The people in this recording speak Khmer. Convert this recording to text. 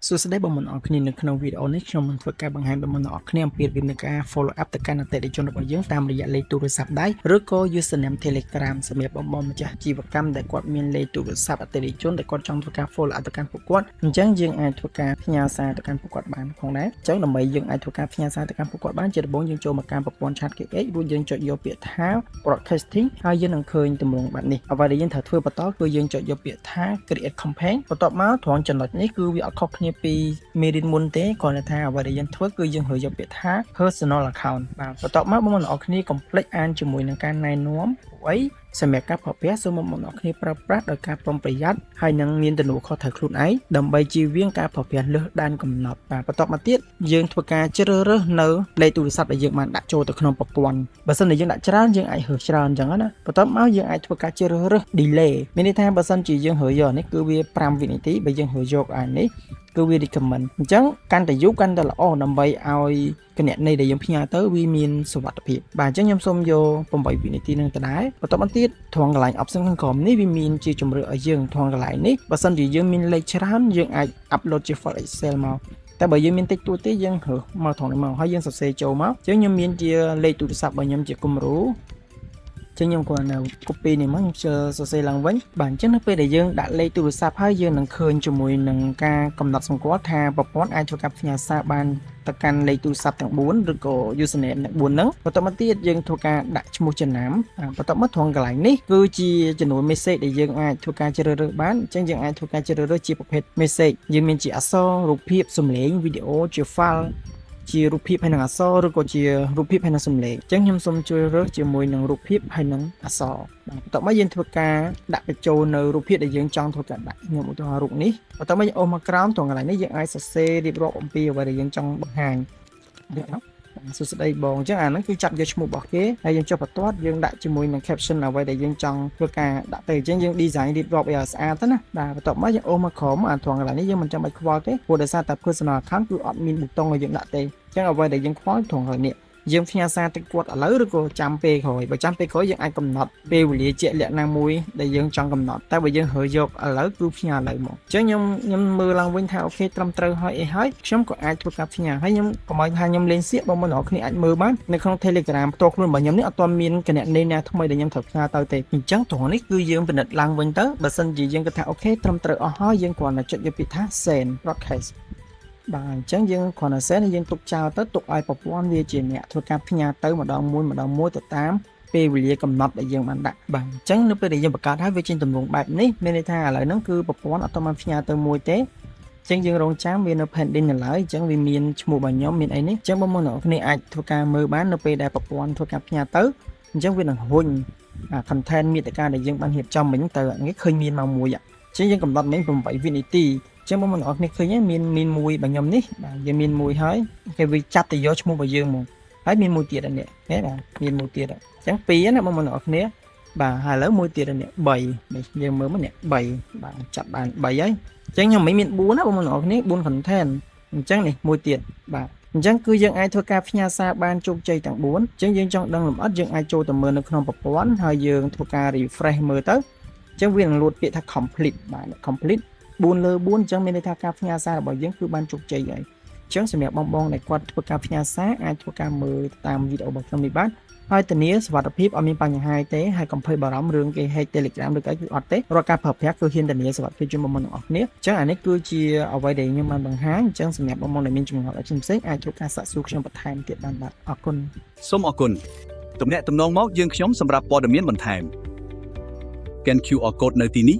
សួស្តីបងប្អូនអរគ្នានៅក្នុងវីដេអូនេះខ្ញុំនឹងធ្វើការបង្ហាញបងប្អូនអរគ្នាអំពីរបៀបនៃការ follow up ទៅកាន់អតិថិជនរបស់យើងតាមរយៈលេខទូរស័ព្ទដៃឬក៏ username Telegram សម្រាប់បងប្អូនម្ចាស់ជីវកម្មដែលគាត់មានលេខទូរស័ព្ទអតិថិជនដែលគាត់ចង់ធ្វើការ follow up ទៅកាន់ពួកគាត់អញ្ចឹងយើងអាចធ្វើការផ្ញើសារទៅកាន់ពួកគាត់បានផងដែរអញ្ចឹងដើម្បីយើងអាចធ្វើការផ្ញើសារទៅកាន់ពួកគាត់បានជាដំបូងយើងចូលមកកាន់ប្រព័ន្ធ Chat KX រួចយើងចុចយកពាក្យថា broadcasting ហើយយើងនឹងឃើញទម្រង់បែបនេះអ្វីដែលយើងត្រូវធ្វើបន្តគឺយើងចុចយកពាក្យថា create campaign បន្ទាប់មកត្រង់ចំណុចនេះគឺវាអត់ខុសគ្នាពីមេរៀនមុនទេគ្រាន់តែថាអ្វីដែលយើងធ្វើគឺយើងរើសយកពាក្យថា personal account បាទបន្ទាប់មកបងប្អូនអរគ្នាកុំភ្លេចអានជាមួយនឹងការណែនាំអីសម្រាប់ការប្រើប្រាស់សូមបងប្អូនអរគ្នាប្រើប្រាស់ដោយការប្រុងប្រយ័ត្នហើយនឹងមានទំនួលខុសត្រូវខ្លួនឯងដើម្បីជៀសវាងការប្រើប្រាស់លើសដែនកំណត់បាទបន្ទាប់មកទៀតយើងធ្វើការជ្រើសរើសនៅលេខទូរស័ព្ទដែលយើងបានដាក់ចូលទៅក្នុងប្រព័ន្ធបើសិនជាយើងដាក់ច្រើនយើងអាចរើសច្រើនអញ្ចឹងណាបន្ទាប់មកយើងអាចធ្វើការជ្រើសរើស delay មានន័យថាបើសិនជាយើងរើសយកនេះគឺវា5វិនាទីបើយើងរើសយកអានេះគឺវា recommend អញ្ចឹងកាន់តែយូរកាន់តែល្អដើម្បីឲ្យគណនីដែលយើងផ្ញើទៅវាមានសុវត្ថិភាពបាទអញ្ចឹងខ្ញុំសូមយក8វិនាទីនឹងទៅដែរបន្ទាប់មកទៀតត្រង់កន្លែង option ខាងក្រោមនេះវាមានជាជំរឿនឲ្យយើងត្រង់កន្លែងនេះបើសិនជាយើងមានលេខច្រើនយើងអាច upload ជា file Excel មកតែបើយើងមានតិចតួចទេយើងរើសមកត្រង់នេះមកហើយយើងសរសេរចូលមកអញ្ចឹងខ្ញុំមានជាលេខទូរស័ព្ទរបស់ខ្ញុំជាគំរូចឹងខ្ញុំគាត់នៅ copy នេះមកខ្ញុំសរសេរឡើងវិញបាទអញ្ចឹងនៅពេលដែលយើងដាក់លេខទូរស័ព្ទហើយយើងនឹងឃើញជាមួយនឹងការកំណត់សម្គាល់ថាប្រព័ន្ធអាចធ្វើការផ្ញើសារបានទៅកាន់លេខទូរស័ព្ទទាំង4ឬក៏ username ទាំង4ហ្នឹងបន្ទាប់មកទៀតយើងធ្វើការដាក់ឈ្មោះចំណាំបន្ទាប់មកត្រង់កន្លែងនេះគឺជាចំនួន message ដែលយើងអាចធ្វើការជ្រើសរើសបានអញ្ចឹងយើងអាចធ្វើការជ្រើសរើសជាប្រភេទ message យើងមានជាអក្សររូបភាពសំឡេងវីដេអូជា fileជារូបភាពហើយនឹងអក្សរឬក៏ជារូបភាពហើយនឹងសំឡេងអញ្ចឹងខ្ញុំសូមជួយរើសជាមួយនឹងរូបភាពហើយនឹងអក្សរបាទបន្ទាប់មកយើងធ្វើការដាក់បញ្ចូលនៅរូបភាពដែលយើងចង់ធ្វើការដាក់ខ្ញុំឧទាហរណ៍រូបនេះបន្ទាប់មកយើងអូសមកក្រោមត្រង់កន្លែងនេះយើងអាចសរសេររៀបរាប់អំពីអ្វីដែលយើងចង់បង្ហាញសួស្តីបងអញ្ចឹងអាហ្នឹងគឺចាប់យកឈ្មោះរបស់គេហើយយើងចុះបន្ទាត់យើងដាក់ជាមួយនឹង caption អ្វីដែលយើងចង់ធ្វើការដាក់ទៅអញ្ចឹងយើង design រៀបរាប់ឲ្យស្អាតទៅណាបាទបន្ទាប់មកយើងអូសមកក្រោមអាត្រង់កន្លែងនេះយើងមិនចាំបាច់ខ្វល់ទេព្រោះដោយសារតែ personal account គឺអត់មានប៊ូតុងឲ្យយើងដាក់ទេអញ្ចឹងអ្វីដែលយើងខ្វល់ត្រង់កន្លែងនេះយើងផ្ញើសារទៅគាត់ឥឡូវឬក៏ចាំពេលក្រោយបើចាំពេលក្រោយយើងអាចកំណត់ពេលវេលាជាក់លាក់ណាមួយដែលយើងចង់កំណត់តែបើយើងរើយកឥឡូវគឺផ្ញើឥឡូវមកអញ្ចឹងខ្ញុំមើលឡើងវិញថាអូខេត្រឹមត្រូវហើយអីហើយខ្ញុំក៏អាចធ្វើការផ្ញើហើយខ្ញុំកុំឲ្យថាខ្ញុំលេងសៀកបងប្អូនគ្នាអាចមើលបាននៅក្នុង Telegram ផ្ទាល់ខ្លួនរបស់ខ្ញុំនេះអត់ទាន់មានគណនីណាថ្មីដែលខ្ញុំត្រូវផ្ញើទៅទេអញ្ចឹងត្រង់នេះគឺយើងពិនិត្យឡើងវិញទៅបើសិនជាយើងគិតថាអូខេត្រឹមត្រូវអស់ហើយយើងគ្រាន់តែចុចយកពាក្យថា send broadcastបាទអញ្ចឹងយើងគ្រាន់តែ send យើងទុកចោលទៅទុកឲ្យប្រព័ន្ធវាជាអ្នកធ្វើការផ្ញើទៅម្ដងមួយទៅតាមពេលវេលាកំណត់ដែលយើងបានដាក់បាទអញ្ចឹងនៅពេលដែលយើងបង្កើតហើយវាចេញទម្រង់បែបនេះមានន័យថាឥឡូវហ្នឹងគឺប្រព័ន្ធអត់ទាន់បានផ្ញើទៅមួយទេអញ្ចឹងយើងរងចាំវានៅ pending នៅឡើយអញ្ចឹងវាមានឈ្មោះរបស់ខ្ញុំមានអីនេះអញ្ចឹងបងប្អូនអ្នកគ្នាអាចធ្វើការមើលបាននៅពេលដែលប្រព័ន្ធធ្វើការផ្ញើទៅអញ្ចឹងវានឹងរុញcontent មាតិកាដែលយើងបានរៀបចំមិញទៅនេះឃើញមានមកមួយអញ្ចឹងយើងកំណត់មិញ8វិនាទីអញ្ចឹងបងប្អូនអ្នកគ្នាឃើញមានមួយរបស់ខ្ញុំនេះបាទយើងមានមួយហើយគេវាចាប់ទៅយកឈ្មោះរបស់យើងមកហើយមានមួយទៀតនេះណាបាទមានមួយទៀតអញ្ចឹង2ណាបងប្អូនអ្នកគ្នាបាទហើយឥឡូវមួយទៀតនេះ3នេះយើងមើលមកនេះ3បាទចាប់បាន3ហើយអញ្ចឹងខ្ញុំមិនមាន4ណាបងប្អូនអ្នកគ្នា4 content អញ្ចឹងនេះមួយទៀតបាទអញ្ចឹងគឺយើងអាចធ្វើការផ្ញើសារបានជោគជ័យទាំង4អញ្ចឹងយើងចង់ដឹងលម្អិតយើងអាចចូលទៅមើលនៅក្នុងប្រព័ន្ធហើយយើងធ្វើការ refresh មើលទៅអញ្ចឹងវានឹងលួចពាក្យថា complete បាទ complete 4 លើ 4 អញ្ចឹងមានន័យថាការផ្ញើសាររបស់យើងគឺបានជោគជ័យហើយអញ្ចឹងសម្រាប់បងដែលគាត់ធ្វើការផ្ញើសារអាចធ្វើការមើលតាមវីដេអូរបស់ខ្ញុំនេះបានហើយធានាសុវត្ថិភាពអត់មានបញ្ហាទេហើយកុំភ័យបារម្ភរឿងគេ hack Telegram ឬអីគឺអត់ទេរាល់ការប្រើប្រាស់គឺហ៊ានធានាសុវត្ថិភាពជូនបងប្អូនទាំងអស់គ្នាអញ្ចឹងអានេះគឺជាអ្វីដែលខ្ញុំបានបង្ហាញអញ្ចឹងសម្រាប់បងប្អូនដែលមានចម្ងល់ផ្សេងៗអាចធ្វើការសាកសួរខ្ញុំបន្ថែមទៀតបានបាទអរគុណសូមអរគុណទំនាក់ទំនងមកយើងខ្ញុំសម្រាប់ព័ត៌មានបន្ថែម Scan QR code នៅទីនេះ